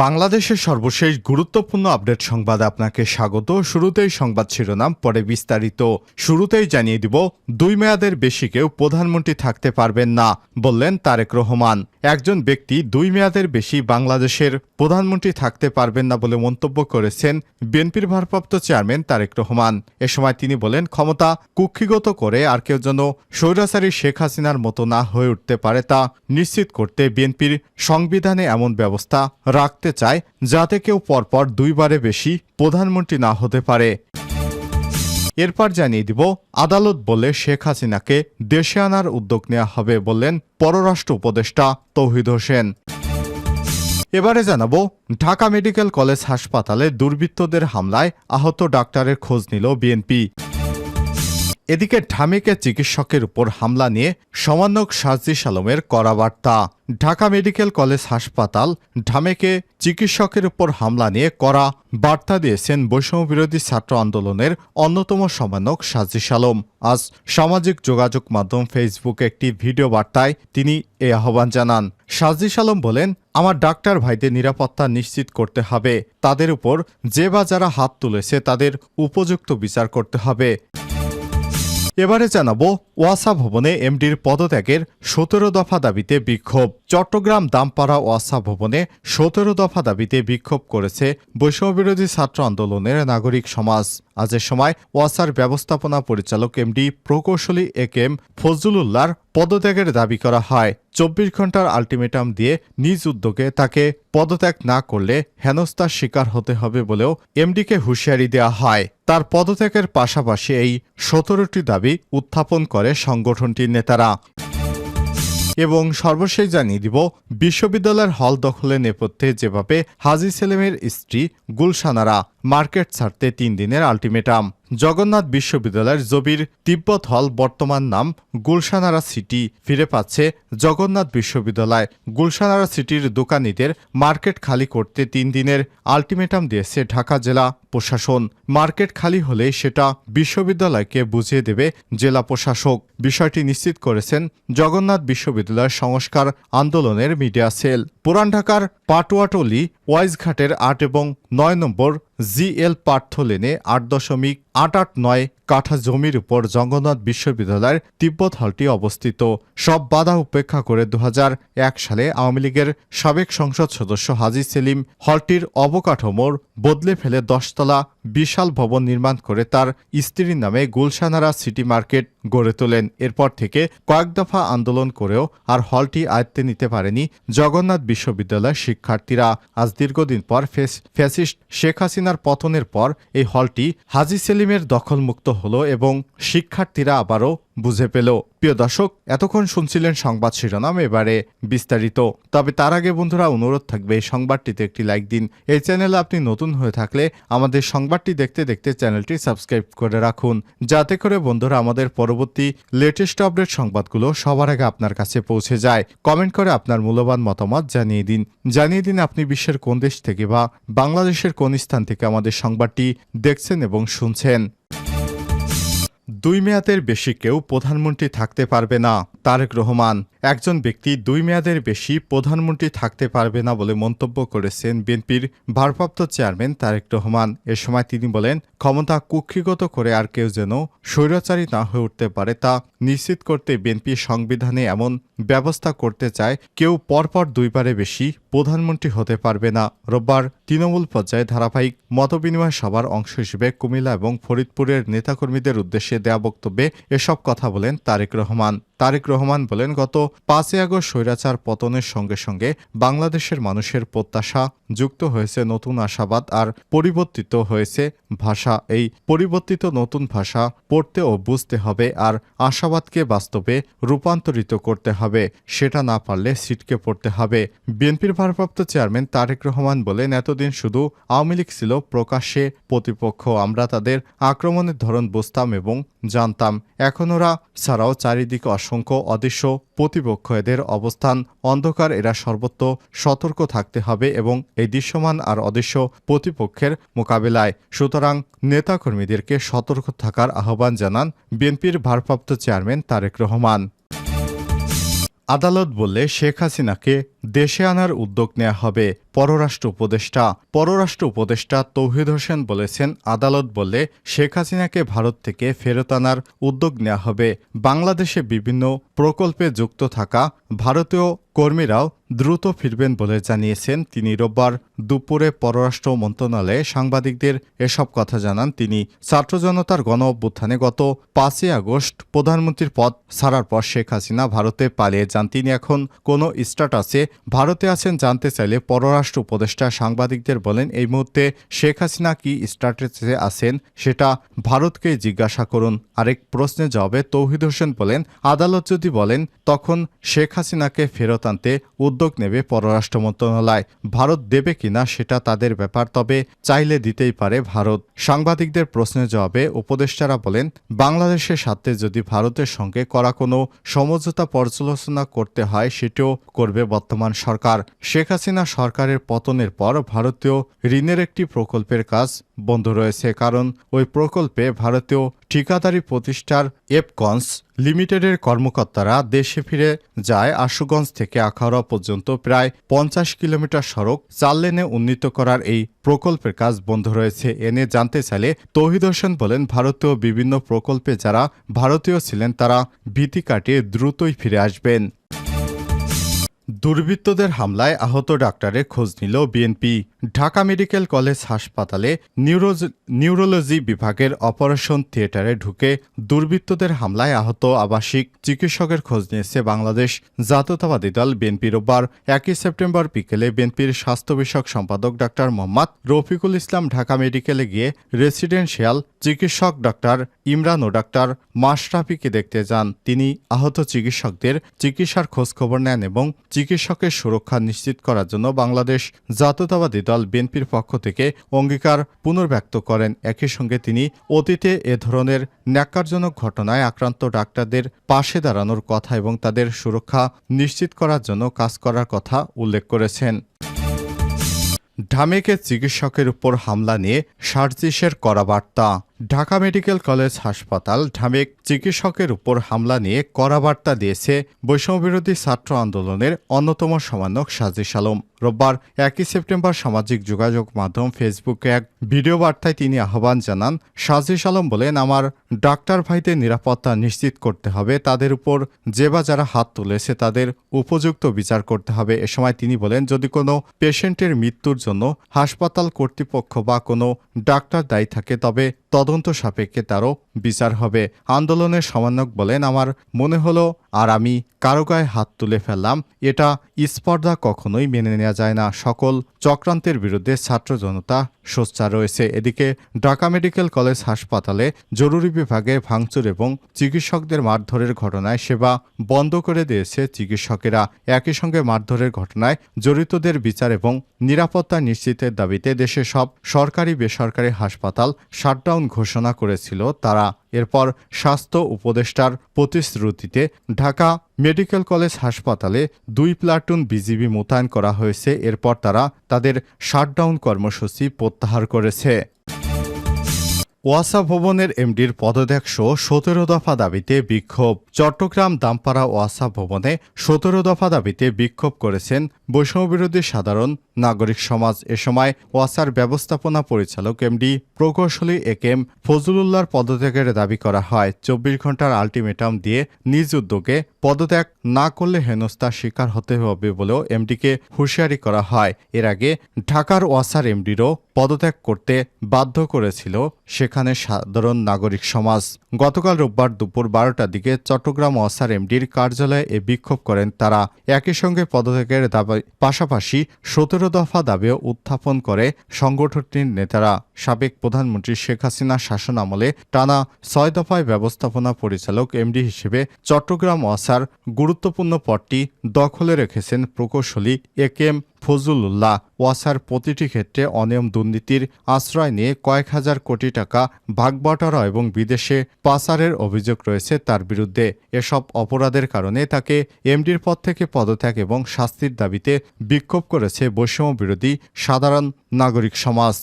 বাংলাদেশের সর্বশেষ গুরুত্বপূর্ণ আপডেট সংবাদে আপনাকে স্বাগত। শুরুতেই সংবাদ শিরোনাম, পরে বিস্তারিত। শুরুতেই জানিয়ে দিব, 2 মেয়াদের বেশি কেউ প্রধানমন্ত্রী থাকতে পারবেন না, বললেন তারেক রহমান। একজন ব্যক্তি 2 মেয়াদের বেশি বাংলাদেশের প্রধানমন্ত্রী থাকতে পারবেন না বলে মন্তব্য করেছেন বিএনপির ভারপ্রাপ্ত চেয়ারম্যান তারেক রহমান। এ সময় তিনি বলেন, ক্ষমতা কুক্ষিগত করে আর কেউ যেন স্বৈরাচারী শেখ হাসিনার মতো না হয়ে উঠতে পারে তা নিশ্চিত করতে বিএনপির সংবিধানে এমন ব্যবস্থা রাখতে চায় যাতে কেউ পরপর 2 বারে বেশি প্রধানমন্ত্রী না হতে পারে। এরপর জানিয়ে দিব, আদালত বলে শেখ হাসিনাকে দেশে আনার উদ্যোগ নেওয়া হবে, বললেন পররাষ্ট্র উপদেষ্টা তৌহিদ হোসেন। এবারে জানাবো, ঢাকা মেডিকেল কলেজ হাসপাতালে দুর্বৃত্তদের হামলায় আহত ডাক্তারের খোঁজ নিল বিএনপি। এদিকে ঢামেকে চিকিৎসকের উপর হামলা নিয়ে সমন্বয়ক সাজিস আলমের কড়া বার্তা। ঢাকা মেডিকেল কলেজ হাসপাতাল ঢামেকে চিকিৎসকের উপর হামলা নিয়ে কড়া বার্তা দিয়েছেন বৈষম্যবিরোধী ছাত্র আন্দোলনের অন্যতম সমন্বয়ক সাজিস আলম। আজ সামাজিক যোগাযোগ মাধ্যম ফেসবুকে একটি ভিডিও বার্তায় তিনি এই আহ্বান জানান। সাজিস আলম বলেন, আমার ডাক্তার ভাইদের নিরাপত্তা নিশ্চিত করতে হবে। তাদের উপর যে বা যারা হাত তুলেছে তাদের উপযুক্ত বিচার করতে হবে। এবারে জানাবো, ওয়াসা ভবনে এমডির পদত্যাগের 17 দফা দাবিতে বিক্ষোভ। চট্টগ্রাম দামপাড়া ওয়াসা ভবনে 17 দফা দাবিতে বিক্ষোভ করেছে বৈষম্যবিরোধী ছাত্র আন্দোলনের নাগরিক সমাজ। আজের সময় ওয়াসার ব্যবস্থাপনা পরিচালক এমডি প্রকৌশলী একেএম ফজলুল্লাহর পদত্যাগের দাবি করা হয়। 24 ঘন্টার আলটিমেটাম দিয়ে নিজ উদ্যোগে তাকে পদত্যাগ না করলে হেনস্থার শিকার হতে হবে বলেও এমডিকে হুঁশিয়ারি দেওয়া হয়। তার পদত্যাগের পাশাপাশি এই 17টি দাবি উত্থাপন করে সংগঠনটির নেতারা। এবং সর্বশেষ জানিয়ে দিব, বিশ্ববিদ্যালয়ের হল দখলের নেপথ্যে যেভাবে হাজী সেলিমের স্ত্রী গুলশানারা মার্কেট ছাড়তে 3 দিনের আলটিমেটাম। জগন্নাথ বিশ্ববিদ্যালয়ের জবির তিব্বত হল বর্তমান নাম গুলশানারা সিটি ফিরে পাচ্ছে জগন্নাথ বিশ্ববিদ্যালয়। গুলশানারা সিটির দোকানীদের মার্কেট খালি করতে 3 দিনের আলটিমেটাম দিয়েছে ঢাকা জেলা প্রশাসন। মার্কেট খালি হলে সেটা বিশ্ববিদ্যালয়কে বুঝিয়ে দেবে জেলা প্রশাসক। বিষয়টি নিশ্চিত করেছেন জগন্নাথ বিশ্ববিদ্যালয়ের সংস্কার আন্দোলনের মিডিয়া সেল। পুরান ঢাকার পাটুয়াটলি ওয়াইজঘাটের 8 এবং 9 নম্বর জিএল পার্থ লেনে 8.889 কাঠা জমির উপর জগন্নাথ বিশ্ববিদ্যালয়ের তিব্বত হলটি অবস্থিত। সব বাধা উপেক্ষা করে 2001 সালে আওয়ামী লীগের সাবেক সংসদ সদস্য হাজী সেলিম হলটির অবকাঠামোর বদলে ফেলে 10 তলা বিশাল ভবন নির্মাণ করে তার স্ত্রীর নামে গুলশানারা সিটি মার্কেট গড়ে তোলেন। এরপর থেকে কয়েক দফা আন্দোলন করেও আর হলটি আয়ত্তে নিতে পারেনি জগন্নাথ বিশ্ববিদ্যালয়ের শিক্ষার্থীরা। আজ দীর্ঘদিন পর ফ্যাসিস্ট শেখ হাসিনার পতনের পর এই হলটি হাজী সেলিমের দখলমুক্ত হলো এবং শিক্ষার্থীরা আবারও বুঝে পেল। প্রিয় দর্শক, এতক্ষণ শুনছিলেন সংবাদ শিরোনাম, এবারে বিস্তারিত। তবে তার আগে বন্ধুরা, অনুরোধ থাকবে এই সংবাদটিতে একটি লাইক দিন। এই চ্যানেলে আপনি নতুন হয়ে থাকলে আমাদের সংবাদটি দেখতে দেখতে চ্যানেলটি সাবস্ক্রাইব করে রাখুন, যাতে করে বন্ধুরা আমাদের পরবর্তী লেটেস্ট আপডেট সংবাদগুলো সবার আগে আপনার কাছে পৌঁছে যায়। কমেন্ট করে আপনার মূল্যবান মতামত জানিয়ে দিন আপনি বিশ্বের কোন দেশ থেকে বা বাংলাদেশের কোন স্থান থেকে আমাদের সংবাদটি দেখছেন এবং শুনছেন। 2 মেয়াদের বেশি কেউ প্রধানমন্ত্রী থাকতে পারবে না, তারেক রহমান। একজন ব্যক্তি 2 মেয়াদের বেশি প্রধানমন্ত্রী থাকতে পারবে না বলে মন্তব্য করেছেন বিএনপির ভারপ্রাপ্ত চেয়ারম্যান তারেক রহমান। এ সময় তিনি বলেন, ক্ষমতা কুক্ষিগত করে আর কেউ যেন স্বৈরাচারী না হয়ে উঠতে পারে তা নিশ্চিত করতে বিএনপি সংবিধানে এমন ব্যবস্থা করতে চায় কেউ পরপর 2 বারে বেশি প্রধানমন্ত্রী হতে পারবে না। রোববার তৃণমূল পর্যায়ে ধারাবাহিক মতবিনিময় সভার অংশ হিসেবে কুমিল্লা এবং ফরিদপুরের নেতাকর্মীদের উদ্দেশ্যে দেয়া বক্তব্যে এসব কথা বলেন তারেক রহমান। তারেক রহমান বলেন, গত 5 আগস্ট স্বৈরাচার পতনের সঙ্গে সঙ্গে বাংলাদেশের মানুষের প্রত্যাশা যুক্ত হয়েছে নতুন আশাবাদ আর পরিবর্তিত হয়েছে ভাষা। এই পরিবর্তিত নতুন ভাষা পড়তে ও বুঝতে হবে আর আশাবাদকে বাস্তবে রূপান্তরিত করতে হবে। সেটা না পারলে ছিটকে পড়তে হবে। বিএনপির ভারপ্রাপ্ত চেয়ারম্যান তারেক রহমান বলেন, এতদিন শুধু আওয়ামী লীগ ছিল প্রকাশ্যে প্রতিপক্ষ। আমরা তাদের আক্রমণের ধরন বুঝতাম এবং জানতাম। এখন ওরা ছাড়াও চারিদিকে অসংখ্য অদৃশ্য প্রতিপক্ষ। এদের অবস্থান অন্ধকার। এরা সর্বত্র সতর্ক থাকতে হবে এবং এই দৃশ্যমান আর অদৃশ্য প্রতিপক্ষের মোকাবিলায় সুতরাং নেতাকর্মীদেরকে সতর্ক থাকার আহ্বান জানান বিএনপির ভারপ্রাপ্ত চেয়ারম্যান তারেক রহমান। আদালত বললে শেখ হাসিনাকে দেশে আনার উদ্যোগ নেওয়া হবে, পররাষ্ট্র উপদেষ্টা তৌহিদ হোসেন বলেছেন, আদালত বললে শেখ হাসিনাকে ভারত থেকে ফেরত আনার উদ্যোগ নেওয়া হবে। বাংলাদেশে বিভিন্ন প্রকল্পে যুক্ত থাকা ভারতীয় কর্মীরাও দ্রুত ফিরবেন বলে জানিয়েছেন তিনি। রোববার দুপুরে পররাষ্ট্র মন্ত্রণালয়ে সাংবাদিকদের এসব কথা জানান তিনি। ছাত্র জনতার গণ অভ্যুত্থানে গত 5ই আগস্ট প্রধানমন্ত্রীর পদ ছাড়ার পর শেখ হাসিনা ভারতে পালিয়ে যান। তিনি এখন কোনো স্ট্যাটাসে ভারতে আছেন জানতে চাইলে পররাষ্ট্র উপদেষ্টা সাংবাদিকদের বলেন, এই মুহূর্তে শেখ হাসিনা কি স্ট্যাটাসে আছেন সেটা ভারতকেই জিজ্ঞাসা করুন। আরেক প্রশ্নের জবাবে তৌহিদ হোসেন বলেন, আদালত যদি বলেন তখন শেখ হাসিনাকে ফেরত আনতে উদ্যোগ নেবে পররাষ্ট্র মন্ত্রণালয়। ভারত দেবে কিনা সেটা তাদের ব্যাপার, তবে চাইলে দিতেই পারে ভারত। সাংবাদিকদের প্রশ্নের জবাবে উপদেষ্টারা বলেন, বাংলাদেশের স্বার্থে যদি ভারতের সঙ্গে করা কোনো সমঝোতা পর্যালোচনা করতে হয় সেটাও করবে বর্তমান সরকার। শেখ হাসিনা সরকারের পতনের পর ভারতীয় ঋণের একটি প্রকল্পের কাজ বন্ধ রয়েছে, কারণ ওই প্রকল্পে ভারতীয় ঠিকাদারি প্রতিষ্ঠান এপকনস লিমিটেডের কর্মকর্তারা দেশে ফিরে যায়। আশুগঞ্জ থেকে আখাউড়া পর্যন্ত প্রায় 50 কিলোমিটার সড়ক 4 লেনে উন্নীত করার এই প্রকল্পের কাজ বন্ধ রয়েছে। এনে জানতে চাইলে তৌহিদ হোসেন বলেন, ভারতীয় বিভিন্ন প্রকল্পে যারা ভারতীয় ছিলেন তারা ভীতি কাটিয়ে দ্রুতই ফিরে আসবেন। দুর্বৃত্তদের হামলায় আহত ডাক্তারের খোঁজ নিল বিএনপি। ঢাকা মেডিকেল কলেজ হাসপাতালে নিউরোলজি বিভাগের অপারেশন থিয়েটারে ঢুকে দুর্বৃত্তদের হামলায় আহত আবাসিক চিকিৎসকের খোঁজ নিয়েছে বাংলাদেশ জাতীয়তাবাদী দল বিএনপি। রোববার 1 সেপ্টেম্বর বিকেলে বিএনপির স্বাস্থ্য বিষয়ক সম্পাদক ডাক্তার মোহাম্মদ রফিকুল ইসলাম ঢাকা মেডিকেলে গিয়ে রেসিডেন্সিয়াল চিকিৎসক ডাক্তার ইমরান ও ডাক্তার মাশরাফিকে দেখতে যান। তিনি আহত চিকিৎসকদের চিকিৎসার খোঁজখবর নেন এবং চিকিৎসকের সুরক্ষা নিশ্চিত করার জন্য বাংলাদেশ জাতীয়তাবাদী দল বিএনপির পক্ষ থেকে অঙ্গীকার পুনর্ব্যক্ত করেন। একই সঙ্গে তিনি অতীতে এ ধরনের ন্যাক্কারজনক ঘটনায় আক্রান্ত ডাক্তারদের পাশে দাঁড়ানোর কথা এবং তাদের সুরক্ষা নিশ্চিত করার জন্য কাজ করার কথা উল্লেখ করেছেন। ঢামেকে চিকিৎসকের উপর হামলা নিয়ে সার্জিসের কড়া বার্তা। ঢাকা মেডিকেল কলেজ হাসপাতাল ঢামেক চিকিৎসকের উপর হামলা নিয়ে কড়া বার্তা দিয়েছে বৈষম্যবিরোধী ছাত্র আন্দোলনের অন্যতম সমন্বয়ক সাজিস আলম। রোববার 1 সেপ্টেম্বর সামাজিক যোগাযোগ মাধ্যম ফেসবুকে এক ভিডিও বার্তায় তিনি আহ্বান জানান। সাজিস আলম বলেন, আমার ডাক্তার ভাইদের নিরাপত্তা নিশ্চিত করতে হবে, তাদের উপর যে বা যারা হাত তুলেছে তাদের উপযুক্ত বিচার করতে হবে। এ সময় তিনি বলেন, যদি কোনো পেশেন্টের মৃত্যুর জন্য হাসপাতাল কর্তৃপক্ষ বা কোনো ডাক্তার দায়ী থাকে তবে তদন্ত সাপেক্ষে তারও বিচার হবে। আন্দোলনের সমন্বয়ক বলেন, আমার মনে হলো আর আমি কারো গায়ে হাত তুলে ফেললাম, এটা স্পর্ধা কখনোই মেনে নেওয়া যায় না। সকল চক্রান্তের বিরুদ্ধে ছাত্র জনতা সোচ্চার রয়েছে। এদিকে ঢাকা মেডিকেল কলেজ হাসপাতালে জরুরি বিভাগে ভাঙচুর এবং চিকিৎসকদের মারধরের ঘটনায় সেবা বন্ধ করে দিয়েছে চিকিৎসকেরা। একই সঙ্গে মারধরের ঘটনায় জড়িতদের বিচার এবং নিরাপত্তা নিশ্চিতের দাবিতে দেশের সব সরকারি বেসরকারি হাসপাতাল শাটডাউন ঘোষণা করেছিল তারা। এরপর স্বাস্থ্য উপদেষ্টার প্রতিশ্রুতিতে ঢাকা মেডিকেল কলেজ হাসপাতালে 2 প্লাটুন বিজিবি মোতায়েন করা হয়েছে। এরপর তারা তাদের শাটডাউন কর্মসূচি প্রত্যাহার করেছে। ওয়াসা ভবনের এমডির পদত্যাগ সহ 17 দফা দাবিতে বিক্ষোভ। চট্টগ্রাম দামপাড়া ওয়াসা ভবনে 17 দফা দাবিতে বিক্ষোভ করেছেন বৈষম্যবিরোধী সাধারণ নাগরিক সমাজ। এ সময় ওয়াসার ব্যবস্থাপনা পরিচালক এমডি প্রকৌশলী একেএম ফজলুল্লাহর পদত্যাগের দাবি করা হয়। 24 ঘন্টার আলটিমেটাম দিয়ে নিজ উদ্যোগে পদত্যাগ না করলে হেনস্থার শিকার হতে হবে বলেও এমডিকে হুঁশিয়ারি করা হয়। এর আগে ঢাকার ওয়াসার এমডিরও পদত্যাগ করতে বাধ্য করেছিল সেখানে সাধারণ নাগরিক সমাজ। গতকাল রোববার দুপুর 12টার দিকে চট্টগ্রাম ওয়াসার এমডির কার্যালয়ে এ বিক্ষোভ করেন তারা। একই সঙ্গে পদত্যাগের দাবি পাশাপাশি 17 দফা দাবিও উত্থাপন করে সংগঠনটির নেতারা। সাবেক প্রধানমন্ত্রী শেখ হাসিনার শাসন আমলে টানা 6 দফায় ব্যবস্থাপনা পরিচালক এমডি হিসেবে চট্টগ্রাম ওয়াসার গুরুত্বপূর্ণ পদটি দখলে রেখেছেন প্রকৌশলী একেএম ফজলুল্লাহ। ওয়াসার প্রতিটি ক্ষেত্রে অনিয়ম দুর্নীতির আশ্রয় নিয়ে কয়েক হাজার কোটি টাকা ভাগবটারা এবং বিদেশে পাচারের অভিযোগ রয়েছে তার বিরুদ্ধে। এসব অপরাধের কারণে তাকে এমডির পদ থেকে পদত্যাগ এবং শাস্তির দাবিতে বিক্ষোভ করেছে বৈষম্য বিরোধী সাধারণ নাগরিক সমাজ।